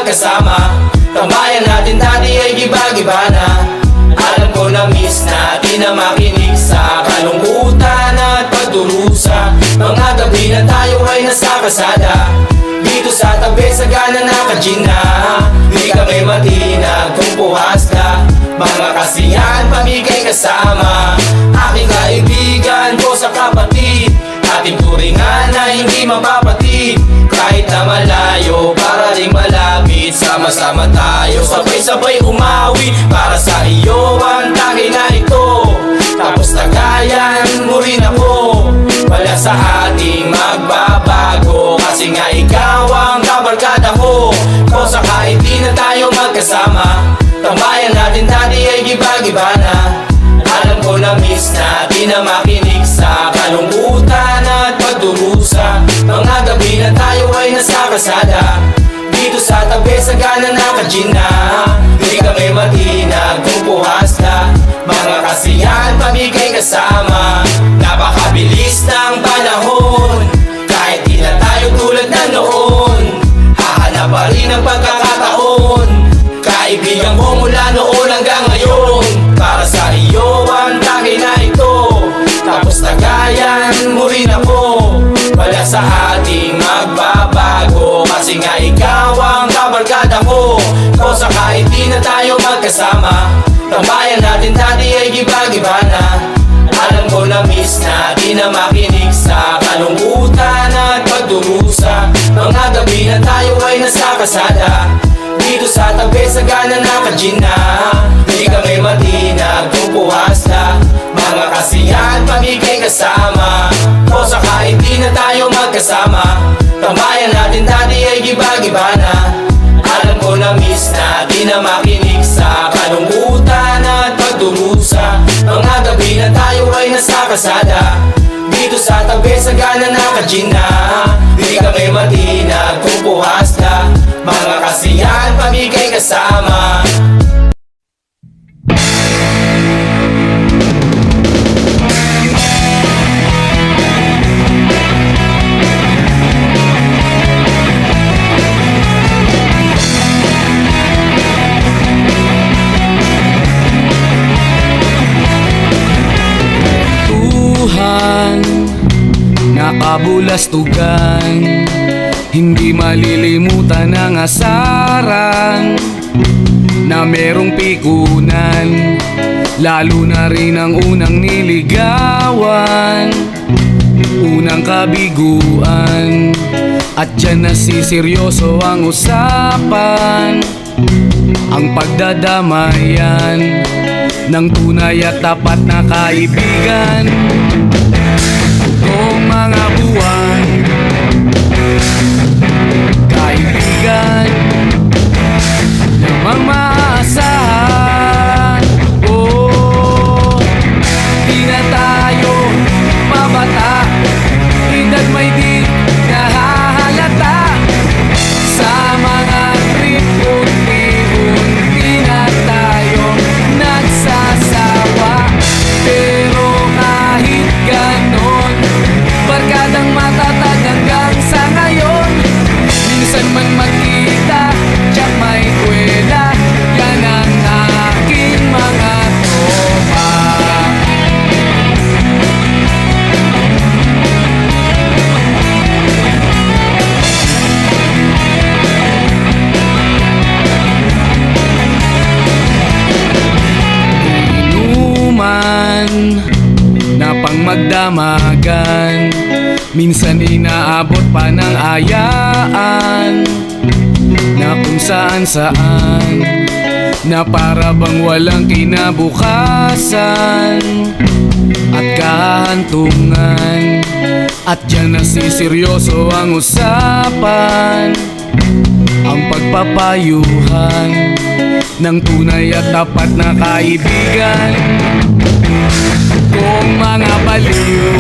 magkasama. Tambayan natin dati ay giba-giba na. Alam ko na miss natin na makinig sa kalungkutan at pagdurusa. Mga gabi na tayo ay nasa kasada, dito sa tabi sa gana naka-gin na. Di kami matinag kung puhas na, mga kasiyahan pamigay kasama. Aking kaibigan ko sa kapatid, ating turingan na hindi mapapatid. Kahit na malayo, para ring malapit, sama-sama tayo, sabay-sabay umawi. Para sa iyo ang tagay na ito, tapos tagayan mo rin ako. Wala sa ating magbabago, kasi nga ikaw ang kabarkada ko. Kung sa kahit di na tayo magkasama, tambayan natin dati ay giba-giba na. Alam ko na miss natin na makinig sa kalungkutan at pagdurusa. Mga gabi na tayo ay nasa kasada, dito sa tabi sa gana naka-gin na. Di kami matinag kung puhas na, mga kasiyahan pamigay kasama. Napakabilis ng panahon, kahit di na tayo tulad ng noon. Hahanap pa rin ang pagkakataon, kaibigan ko mula noon hanggang ngayon. Para sa iyo ang tagay na ito, tapos tagayan mo rin ako. Wala sa ating magbabago, kasi nga ikaw ang kabarkada ko. Kung sa kahit di na tayo magkasama, tambayan natin dati ay giba-giba na. Alam ko na miss natin na makinig sa kalungkutan at pagdurusa. Mga gabi na tayo ay nasa kasada, dito sa tabi sa gana naka-gin na. Di kami matinag kung puhas na, mga kasiyahan pamigay kasama. Kung sa kahit di na tayo magkasama, tambayan natin dati ay giba-giba na. Alam ko na miss natin na makinig sa kalungkutan at pagdurusa. Mga gabi na tayo ay nasa kasada, dito sa tabi sa gana naka-gin na. Di kami matinag kung puhas na, mga kasiyahan pamigay kasama. Nakabulastugan, hindi malilimutan ang asaran na merong pikunan, lalo na rin ang unang niligawan, unang kabiguan. At dyan nasiseryoso ang usapan, ang pagdadamayan ng tunay at tapat na kaibigan. Kung mga buwan, kaibigan namang maasahan. Oh, di na tayo mabata, edad may di nahahalata. Sa mga trip unti-unti na tayo nagsasawa. Pero kahit ganon, barkadang matatag hanggang sa ngayon. Minsan man magkita, tiyak may kwela, yan ang aking mga tropa. Inuman na pang magdamagan, minsan inaabot pa ng ayaan, na kung saan-saan, na para bang walang kinabukasan at kahantungan. At dyan nasiseryoso ang usapan, ang pagpapayuhan ng tunay at tapat na kaibigan. Kung mga baliw